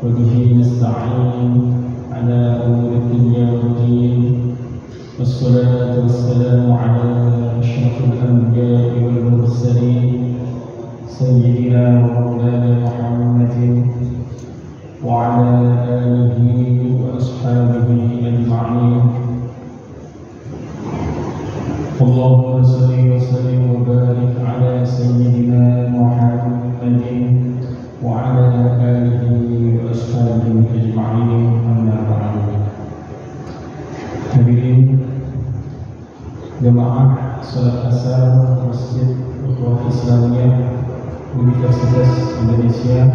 وبه نستعين على أمور الدنيا والدين والصلاة والسلام على أشرف الأنبياء والمرسلين سيدنا ومولانا محمد وعلى آله وأصحابه أجمعين. اللهم صل وسلم وبارك على سيدنا محمد وعلى آله وأصحابه أجمعين. أما بعد. Hadirin jemaah salat asar Masjid Ukhuwah Islamiyah Universitas Indonesia,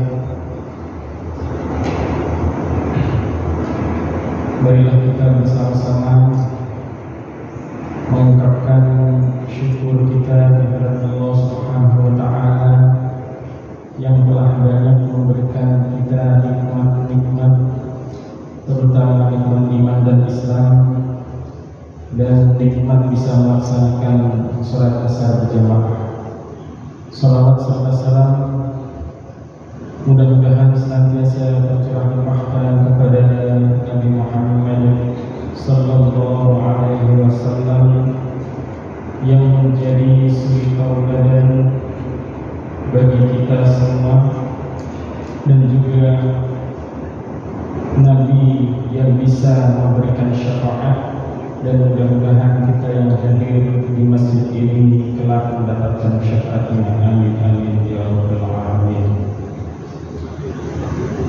marilah kita bersama-sama mengungkapkan syukur kita kepada Allah Subhanahu wa Ta'ala yang telah banyak memberikan kita nikmat-nikmat, terutama nikmat iman dan Islam, dan nikmat bisa melaksanakan sholat asar berjamaah. Salawat serta salam mudah-mudahan senantiasa tercurah limpahkan kepada Nabi Muhammad sallallahu alaihi wasallam yang menjadi suri tauladan bagi kita semua, dan juga Nabi yang bisa memberikan syafaat, dan mudah-mudahan kita yang hadir di masjid ini kelak mendapatkan syafaatnya. Amin amin ya rabbal alamin.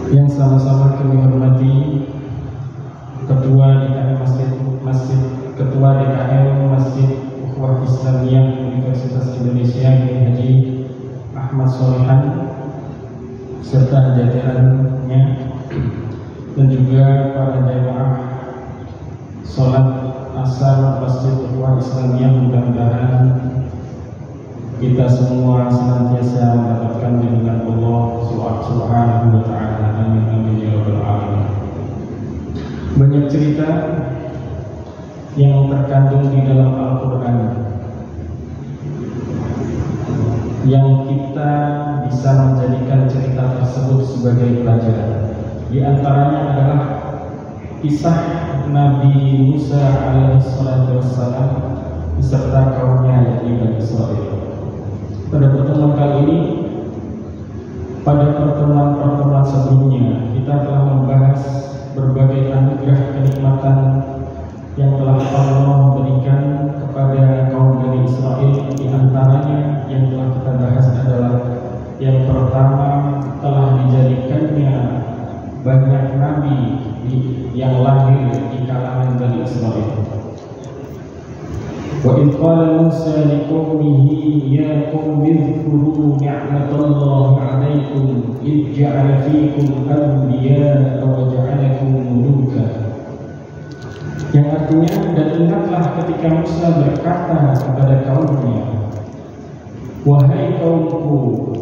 Yang sama-sama kami hormati Ketua DKM Ketua DKM Masjid Ukhuwah Islamiyah Universitas Indonesia Haji Ahmad Solihan serta jajarannya, dan juga para jamaah sholat asar Masjid Ukhuwah Islamiyah. Mudah-mudahan kita semua senantiasa mendapatkan bimbingan Allah Subhanahu wa Ta'ala. Amin amin ya rabbal alamin. Banyak cerita yang terkandung di dalam Al-Quran yang kita bisa menjadikan cerita tersebut sebagai pelajaran. Di antaranya adalah kisah Nabi Musa alaihissalatu wassalam beserta kaumnya yakni Bani Israil. Pada pertemuan kali ini, pada pertemuan-pertemuan sebelumnya, kita telah membahas berbagai anugerah kenikmatan yang telah Allah berikan kepada kaum Bani Israil. Di antaranya yang telah kita bahas adalah yang pertama, telah dijadikannya banyak nabi yang lahir di kalangan Bani Israil. Wa idh qala Musa liqaumihi ya qaumi dhkuru ni'matallahi 'alaikum idh ja'ala fiikum anbiya'a wa ja'alakum muluka. Yang artinya, dan ingatlah ketika Musa berkata kepada kaumnya, wahai kaumku,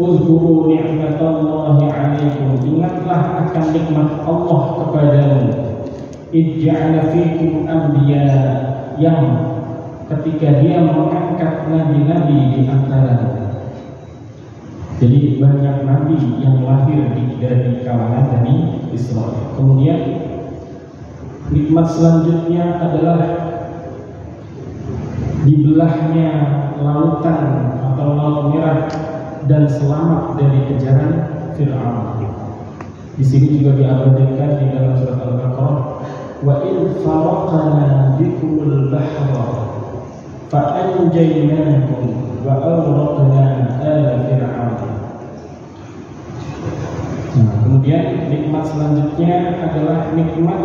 uzkuru ni'matallahi 'alaikum, ingatlah akan nikmat Allah kepadamu. Idh ja'ala fiikum anbiya'a, yang ketika dia mengangkat nabi-nabi di antara. Jadi banyak nabi yang lahir dari kalangan Bani Israil. Kemudian nikmat selanjutnya adalah dibelahnya lautan atau Laut Merah dan selamat dari kejaran Fir'aun. Di sini juga diabadikan di dalam surat Al-Baqarah, wa in faraqna bikumul bahra fa anjaynakum wa aghraqna ala fir'aun. Kemudian nikmat selanjutnya adalah nikmat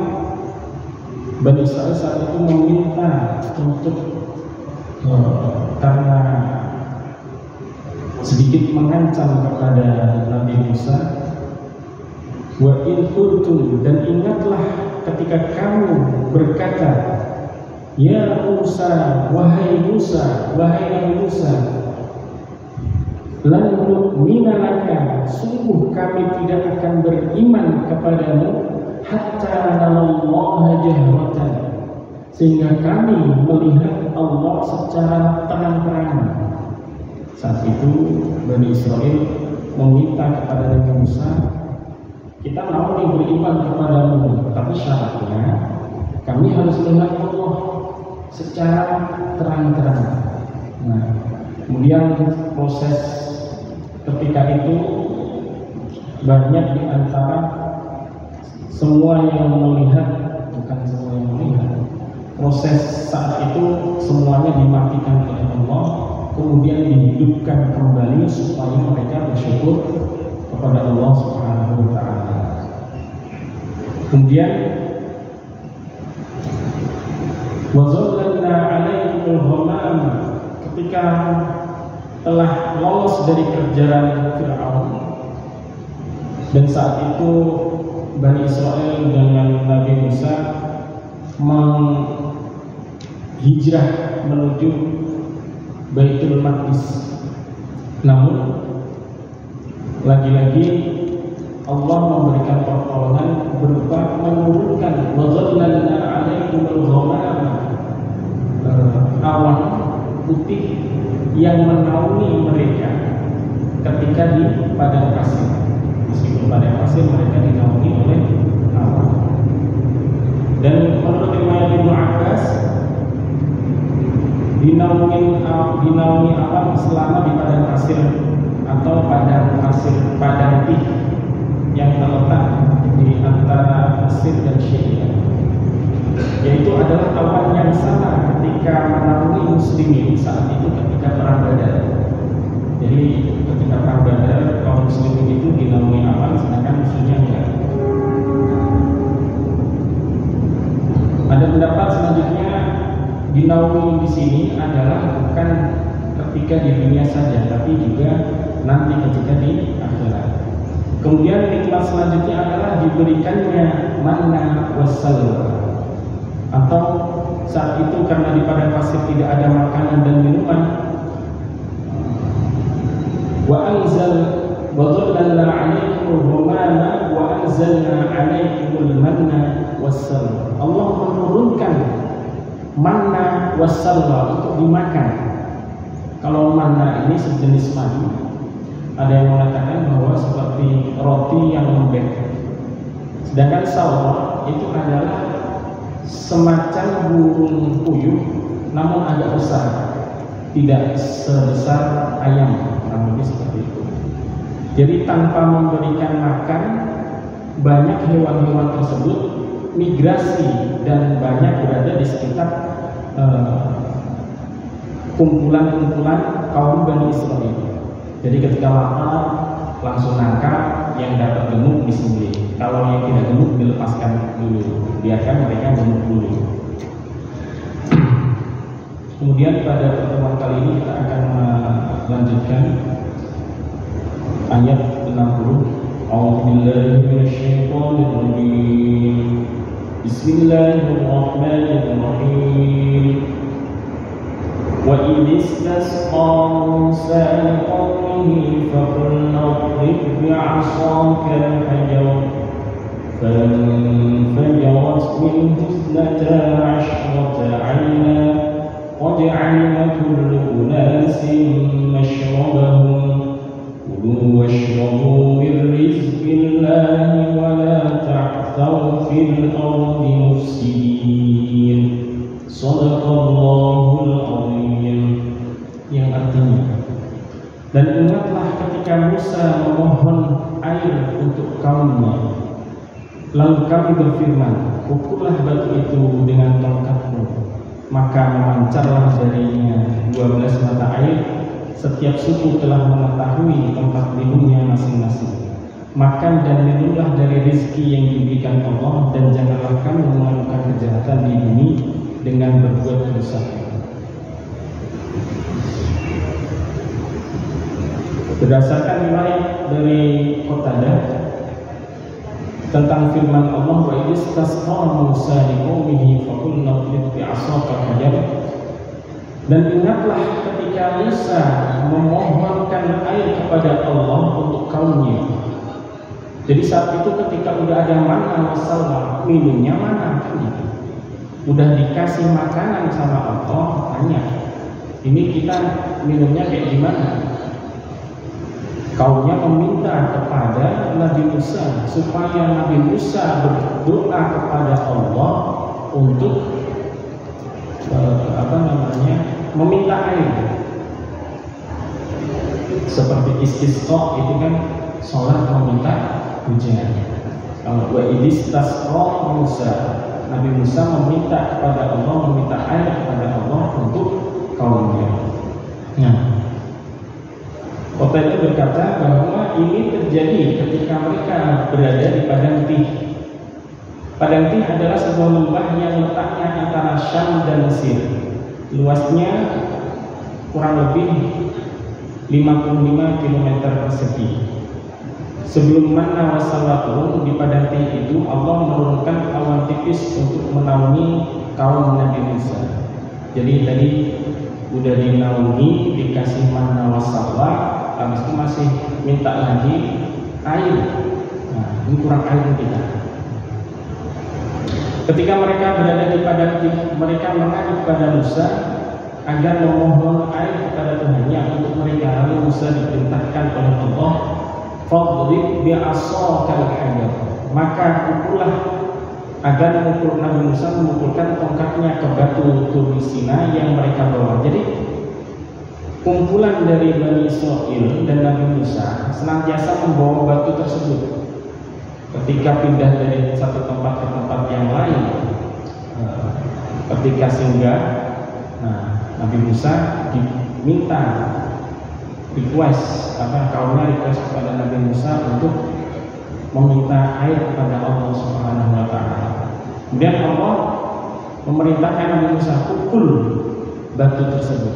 Bani Israil saat itu meminta untuk karena sedikit mengancam kepada Nabi Musa, wa in kuntum, dan ingatlah ketika kamu berkata, ya Musa, wahai Musa, wahai Nabi Musa, lan nu'mina laka, sungguh kami tidak akan beriman kepadamu hatta narallaha jahratan, sehingga kami melihat Allah secara terang-terangan. Saat itu Bani Israil meminta kepada Nabi Musa kita mau nih beriman kepadamu, tapi syaratnya kami harus melihat Allah secara terang-terang. Nah, kemudian proses ketika itu banyak di antara semua yang melihat, bukan semua yang melihat, proses saat itu semuanya dimatikan oleh Allah, kemudian dihidupkan kembali supaya mereka bersyukur kepada Allah Subhanahu wa Ta'ala. Kemudian wa zallalna 'alaikumul ghamam, ketika telah lolos dari kejaran Fir'aun, dan saat itu Bani Israel dengan Nabi Musa menghijrah menuju Baitul Maqdis. Namun lagi-lagi Allah memberikan pertolongan berupa menurunkan wa zallalna 'alaikumul ghamam, awan putih yang menaungi mereka ketika di padang pasir. Meskipun padang pasir mereka dinaungi oleh awan. Dan menurut riwayat Ibnu Abbas, dinaungi awan selama di padang pasir atau padang tih yang terletak di antara Mesir dan Syria, yaitu adalah awan yang sama ketika menaungi muslimin saat itu ketika perang Badar. Jadi ketika perang Badar kaum muslimin itu dinaungi awan, sedangkan musuhnya enggak. Ada pendapat selanjutnya, dinaungi di sini adalah bukan ketika di dunia saja, tapi juga nanti ketika di akhirat. Kemudian nikmat selanjutnya adalah diberikannya manna wassalwa, atau saat itu karena di padang pasir tidak ada makanan dan minuman, wa zallalna 'alaikumul ghamama wa anzalna 'alaikumul manna wassalwa. Allah menurunkan manna wassalwa untuk dimakan. Kalau manna ini sejenis madu. Ada yang mengatakan bahwa seperti roti yang lembek. Sedangkan salwa itu adalah semacam burung puyuh, namun agak besar, tidak sebesar ayam, kurang lebih seperti itu. Jadi tanpa memberikan makan, banyak hewan-hewan tersebut migrasi dan banyak berada di sekitar kumpulan-kumpulan kaum Bani Israel. Jadi ketika lapar langsung nangkap, yang dapat gemuk disembelih. Kalau yang tidak gemuk dilepaskan dulu, biarkan mereka gemuk dulu. Kemudian pada pertemuan kali ini kita akan melanjutkan ayat 60. A'udzubillahi minasyaitonir rajim. Bismillahirrahmanirrahim. وَإِذِ اسْتَسْقَى مُوسَى لِقَوْمِهِ فَقُلْنَا اضْرِب بِّعَصَاكَ الْحَجَرَ فَانفَجَرَتْ مِنْهُ 12 عَيْنًا قَدْ عَلِمَ كُلُّ أُنَاسٍ مَّشْرَبَهُمْ كُلُوا وَاشْرَبُوا مِن رِّزْقِ اللَّهِ وَلَا تَعْثَوْا فِي الْأَرْضِ مُفْسِدِينَ. Shadaqallahul Azim. Yang artinya, dan ingatlah ketika Musa memohon air untuk kaumnya, lalu kami berfirman, pukullah batu itu dengan tongkatmu, maka memancarlah darinya 12 mata air. Setiap suku telah mengetahui tempat minumnya masing-masing. Makan dan minumlah dari rezeki yang diberikan Allah, dan janganlah kamu melakukan kejahatan di bumi dengan berbuat dosa. Berdasarkan riwayat dari Qatadah tentang firman Allah, wa istasqa Musa liqaumihi faqulna idrib bi'asaka hajar. Dan ingatlah ketika Musa memohonkan air kepada Allah untuk kaumnya. Jadi saat itu ketika udah ada manna wassalwa, minumnya mana kan gitu. Udah dikasih makanan sama Allah, tanya, ini kita minumnya kayak gimana? Kaumnya meminta kepada Nabi Musa supaya Nabi Musa berdoa kepada Allah untuk meminta air. Seperti istisqa itu kan sholat meminta hujan. Kalau wa idistasqa Musa, Nabi Musa meminta kepada Allah, meminta air kepada Allah untuk kaumnya. Nah, Qatadah berkata bahwa ini terjadi ketika mereka berada di Padang Tih. Padang Tih adalah sebuah lembah yang letaknya antara Syam dan Mesir. Luasnya kurang lebih 55 km persegi. Sebelum Manna wassalwa turun di Padang Tih itu, Allah menurunkan awan tipis untuk menaungi kaum Nabi Musa. Jadi tadi udah dinaungi, dikasih Manna wassalwa, habis itu masih minta lagi air. Nah, ini kurang air kita. Ketika mereka berada di Padang Tih, mereka mengadu kepada Musa agar memohon air kepada Tuhannya untuk mereka. Lalu Musa diperintahkan oleh Allah, fadrib bi'asakal hajar, maka pukullah, agar memukul Nabi Musa memukulkan tongkatnya ke batu Tur Sina yang mereka bawa. Jadi kumpulan dari Bani Israil dan Nabi Musa senantiasa membawa batu tersebut ketika pindah dari satu tempat ke tempat yang lain. Ketika singgah, Nabi Musa diminta request, kaumnya request kepada Nabi Musa untuk meminta air kepada Allah Subhanahu wa Ta'ala. Kemudian Allah memerintahkan Nabi Musa pukul batu tersebut.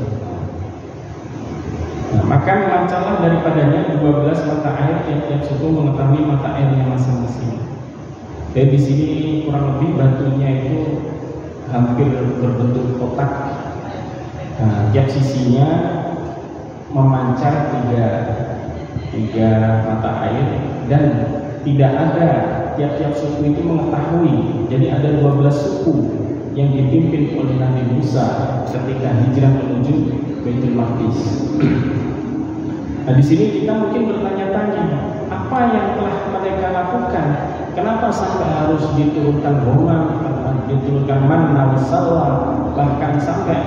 Maka memancarlah daripadanya 12 mata air, tiap-tiap suku mengetahui mata airnya masing-masing. Jadi di sini kurang lebih batunya itu hampir berbentuk kotak. Tiap sisinya memancar tiga mata air, dan tidak ada, tiap-tiap suku itu mengetahui. Jadi ada 12 suku yang dipimpin oleh Nabi Musa ketika hijrah menuju Baitul Maqdis. Nah, di sini kita mungkin bertanya-tanya, apa yang telah mereka lakukan? Kenapa sampai harus diturunkan Roman, diturunkan Manna wassalwa, bahkan sampai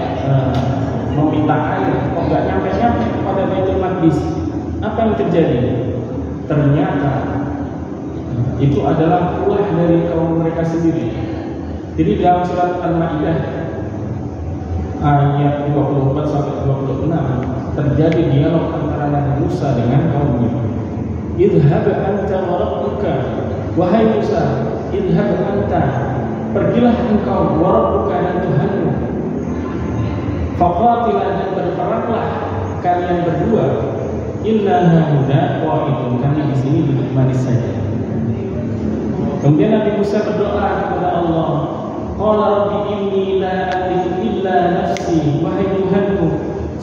meminta air, kok nggak nyampe-nyampe kepada Baitul Maqdis? Apa yang terjadi? Ternyata itu adalah ulah dari kaum mereka sendiri. Jadi dalam surat Al-Maidah ayat 24 sampai 26 terjadi dialog antara Nabi Musa dengan kaumnya. Idhhab anta wa rabbuka, wahai Musa, idhhab anta, pergilah engkau, wa rabbuka, dan Tuhanmu, faqatilah, dan berperanglah kalian berdua, inna hahuna qa'idun, kami di sini duduk manis saja. Kemudian Nabi Musa berdoa kepada Allah, qala rabbi inni la amliku illa nafsi, wahai Tuhanku,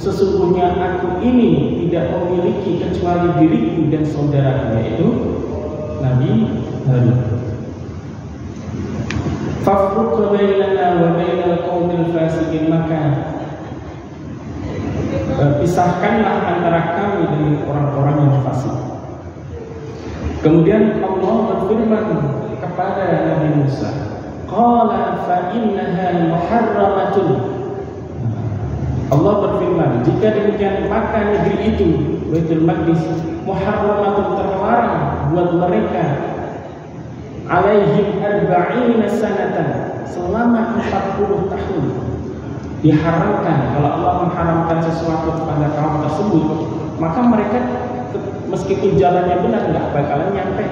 sesungguhnya aku ini tidak memiliki kecuali diriku dan saudaraku, yaitu Nabi Harun. Fafruq bainana wa bainal qaumil fasiqin, maka pisahkanlah antara kami dengan orang-orang yang fasik. Kemudian Allah berfirman kepada Nabi Musa, qala fa innaha muharramatun. Allah berfirman, jika demikian maka negeri itu, Baitul Maqdis, muharramatun, terlarang buat mereka, alaihim arba'ina sanatan, selama 40 tahun. Diharamkan. Kalau Allah mengharamkan sesuatu kepada kaum tersebut, maka mereka meskipun jalannya benar nggak bakalan nyampe.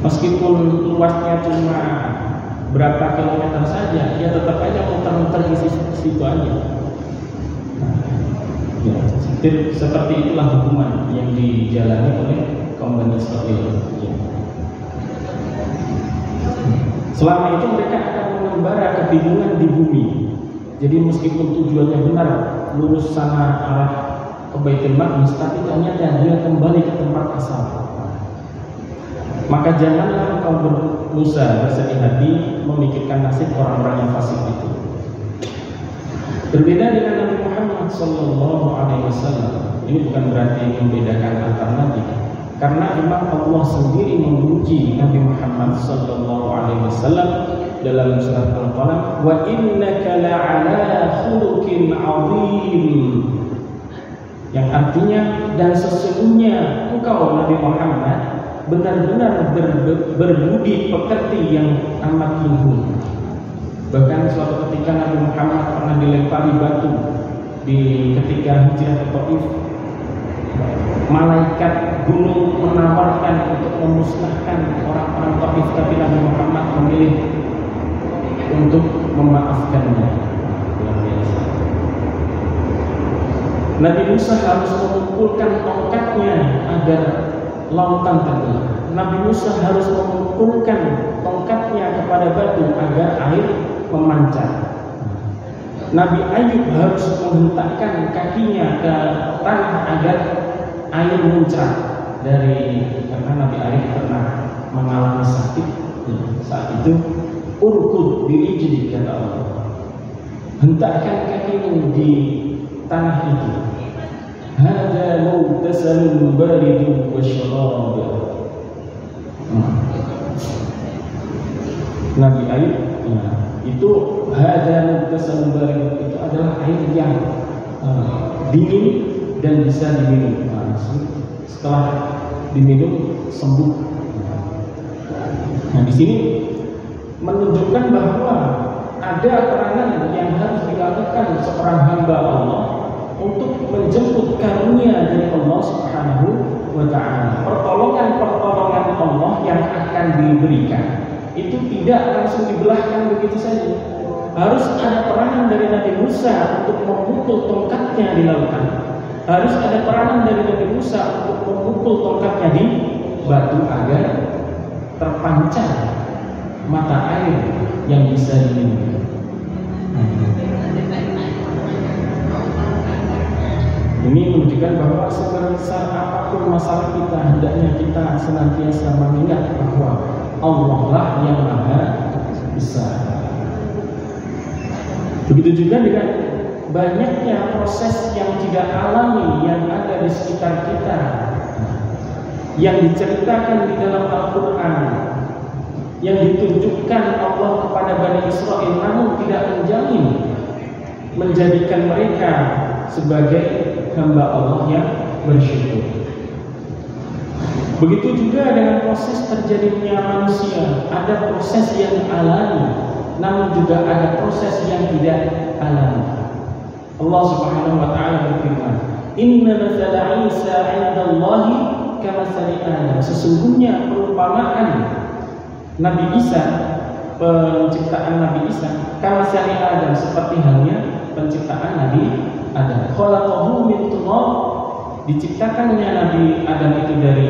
Meskipun luasnya cuma berapa kilometer saja, ya tetap aja muter-muter di situ aja. Ya, seperti itulah hukuman yang dijalani oleh kaum Bani Israil. Ya. Selama itu mereka akan mengembara kebingungan di bumi. Jadi meskipun tujuannya benar, lurus sana arah ke Baitul Maqdis, tapi ternyata dia kembali ke tempat asal. Maka janganlah engkau Musa bersedih hati memikirkan nasib orang-orang yang fasik itu. Berbeda dengan Nabi Muhammad SAW Ini bukan berarti membedakan antar nabi, karena memang Allah sendiri memuji Nabi Muhammad SAW dalam surat Al-Qalam, wa innaka la'ala khuluqin 'azim, yang artinya dan sesungguhnya engkau Nabi Muhammad benar-benar berbudi pekerti yang amat luhur. Bahkan suatu ketika Nabi Muhammad pernah dilempari batu ketika hijrah ke Taif. Malaikat gunung menawarkan untuk memusnahkan orang-orang Taif, tapi Nabi Muhammad memilih untuk memaafkannya. Nabi Musa harus mengumpulkan tongkatnya agar lautan terbelah. Nabi Musa harus mengumpulkan tongkatnya kepada batu agar air memancar. Nabi Ayub harus menghentakkan kakinya ke tanah agar air muncrat karena Nabi Ayub pernah mengalami sakit. Saat itu urkud birijli, kata Allah, hentakkan kakimu di tanah itu. Hada mughtasalun baridun wa syarab. Nabi Ayub itu hada mughtasalun baridun, itu adalah air yang dingin dan bisa diminum. Setelah diminum sembuh. Nah, di sini menunjukkan bahwa ada peranan yang harus dilakukan seorang hamba Allah untuk menjemput karunia dari Allah Subhanahu wa Ta'ala. Pertolongan Allah yang akan diberikan itu tidak langsung dibelahkan begitu saja. Harus ada peranan dari Nabi Musa untuk memukul tongkatnya di lautan. Harus ada peranan dari Nabi Musa untuk memukul tongkatnya di batu agar terpancar mata air yang bisa diminum. Ini menunjukkan bahwa sebesar apapun masalah kita, hendaknya kita senantiasa mengingat bahwa Allah lah yang Maha Besar. Begitu juga dengan banyaknya proses yang tidak alami yang ada di sekitar kita, yang diceritakan di dalam Al-Quran, yang ditunjukkan Allah kepada Bani Israel, namun tidak menjadikan mereka sebagai hamba Allah yang bersyukur. Begitu juga dengan proses terjadinya manusia, ada proses yang alami, namun juga ada proses yang tidak alami. Allah Subhanahu wa Ta'ala berfirman, "Inna mathala Isa 'indallahi kamathali Adam." Sesungguhnya perumpamaan Nabi Isa, penciptaan Nabi Isa, kamathali Adam, seperti halnya penciptaan Nabi Adam. Khalaqahu min turab, diciptakannya Nabi Adam itu dari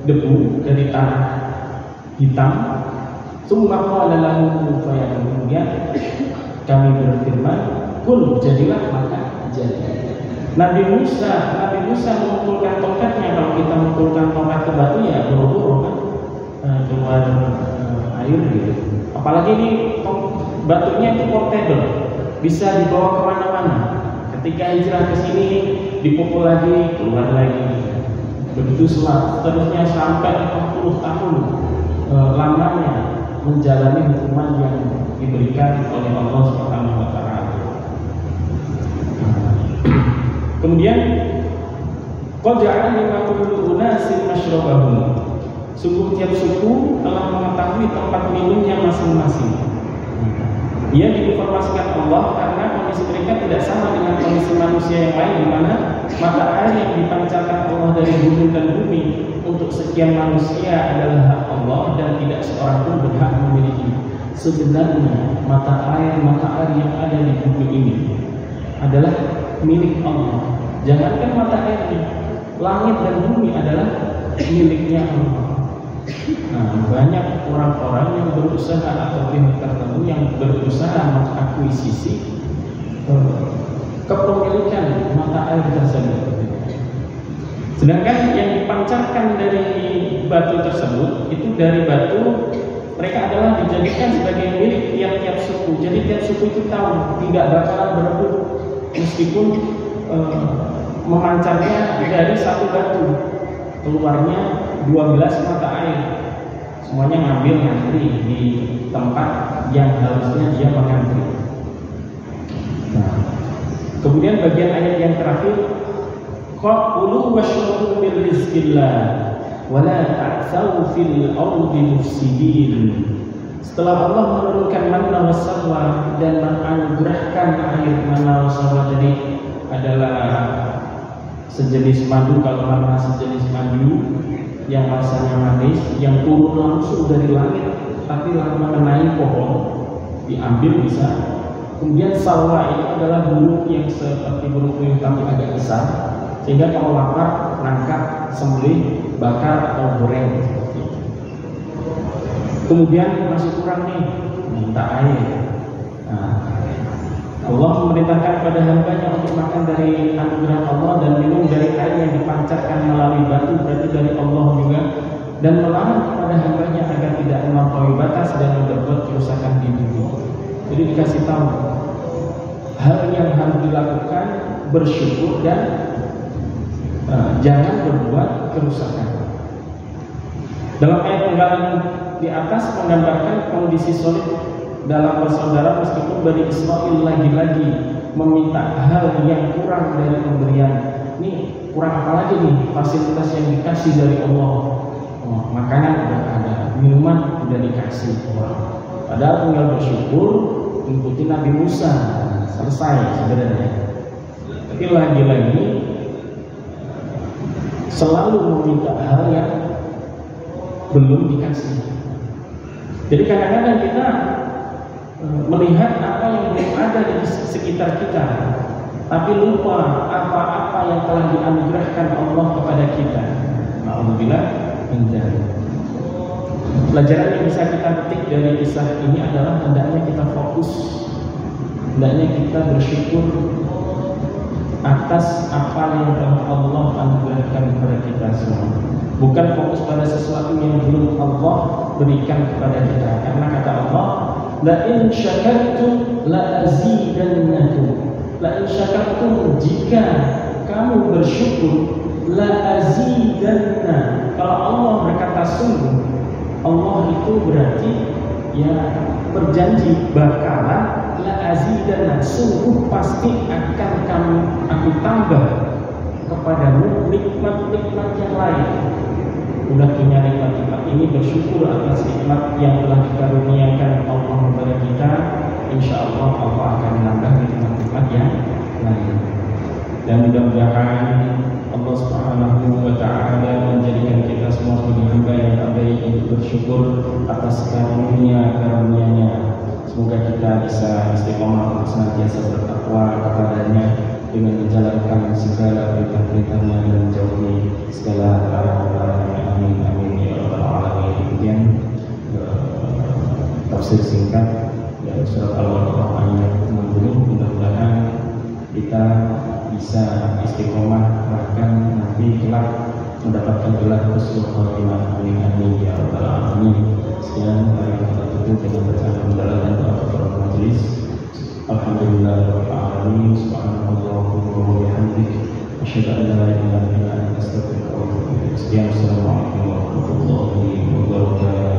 debu, dari tanah hitam. Tsumma qala lahu kun fayakun. Kemudian kami berfirman, kun, jadilah, maka jadi. Nabi Musa mengumpulkan tongkatnya. Kalau kita mengumpulkan tongkat ke batu ya buru-buru kan keluar air gitu. Apalagi ini batunya itu portable, bisa dibawa kemana-mana. Ketika hijrah ke sini dipukul lagi, keluar lagi. Begitu seterusnya sampai 40 tahun lamanya menjalani hukuman yang diberikan oleh Allah Subhanahu wa Ta'ala. Kemudian qad ja'ala likulli unasin mashrabahum. Sungguh tiap suku telah mengetahui tempat minumnya masing-masing. Ia diinformasikan Allah karena kondisi mereka tidak sama dengan kondisi manusia yang lain, di mana mata air yang dipancarkan Allah dari gunung dan bumi untuk sekian manusia adalah hak Allah dan tidak seorang pun berhak memiliki. Sebenarnya mata air yang ada di bumi ini adalah milik Allah. Jangankan mata airnya, langit dan bumi adalah miliknya Allah. Nah, banyak orang-orang yang berusaha atau pihak tertentu yang berusaha mengakuisisi kepemilikan mata air tersebut. Sedangkan yang dipancarkan dari batu tersebut itu dari batu mereka adalah dijadikan sebagai milik tiap-tiap suku. Jadi tiap suku itu tahu tidak bakalan berebut meskipun memancarnya dari satu batu, keluarnya 12 mata air. Semuanya ngambil ngantri di tempat yang harusnya dia mengantri. Nah, kemudian bagian ayat yang terakhir, qulu washrabu min rizqillah wa la ta'tsaw fil ardi mufsidin. Setelah Allah menurunkan manna wassalwa dan menganugerahkan air manna wassalwa, jadi adalah sejenis madu, kalau manna sejenis madu yang rasanya manis, yang turun langsung dari langit tapi mengenai pohon, diambil bisa. Kemudian salwa itu adalah burung yang seperti burung puyuh tapi agak besar, sehingga kalau lapar nangkap, sembelih, bakar atau goreng. Kemudian masih kurang nih, minta air. Nah, Allah memerintahkan pada hambanya untuk makan dari anugerah Allah dan minum dari air yang dipancarkan melalui batu, berarti dari Allah juga, dan melarang kepada hambanya agar tidak melampaui batas dan berbuat kerusakan di bumi. Jadi dikasih tahu hal yang harus dilakukan, bersyukur dan jangan berbuat kerusakan. Dalam ayat penggalan di atas menggambarkan kondisi solid dalam bersaudara, meskipun Bani Israil lagi-lagi meminta hal yang kurang dari pemberian. Ini kurang apa lagi nih fasilitas yang dikasih dari Allah? Makanan udah ada, minuman udah dikasih. Padahal tinggal bersyukur, ikuti Nabi Musa, selesai sebenarnya. Tapi lagi-lagi selalu meminta hal yang belum dikasih. Jadi kadang-kadang kita melihat apa yang belum ada di sekitar kita, tapi lupa apa-apa yang telah dianugerahkan Allah kepada kita. Alhamdulillah. Pelajaran yang bisa kita petik dari kisah ini adalah hendaknya kita fokus, hendaknya kita bersyukur atas apa yang telah Allah anugerahkan kepada kita semua. Bukan fokus pada sesuatu yang belum Allah berikan kepada kita. Karena kata Allah, la in syakartum la azidannakum. La in syakartum, jika kamu bersyukur, la azidanna. Kalau Allah berkata sungguh, Allah itu berarti ya berjanji bakalan, la azidanna, sungguh pasti akan aku tambah kepadamu nikmat-nikmat yang lain. Udah punya nikmat-nikmat ini, bersyukur atas nikmat yang telah dikaruniakan Allah kepada kita. Insya Allah Allah akan menambah nikmat-nikmat yang lain. Dan mudah-mudahan Allah Subhanahu wa Ta'ala menjadikan kita semua sebagai hamba yang terbaik untuk bersyukur atas karunia-karunia-Nya. Semoga kita bisa istiqomah untuk senantiasa bertakwa kepadanya dengan menjalankan segala perintah-perintahnya dan menjauhi segala larangan-larangannya. Amin amin ya rabbal alamin. Kemudian tafsir singkat dari surat Al-Baqarah ayat 60. Mudah-mudahan kita bisa istiqomah, bahkan nanti kelak mendapatkan gelar husnul khatimah. Amin amin ya rabbal alamin. Sekian, mari kita tutup dengan bacaan hamdalah dan doa kafaratul majelis. Alhamdulillahirabbil alamin. Subhanallahumma wa bihamdihi, asyhadu an la ilaha illa anta, astaghfiruka wa atubu ilaik. Assalamualaikum warahmatullahi wabarakatuh.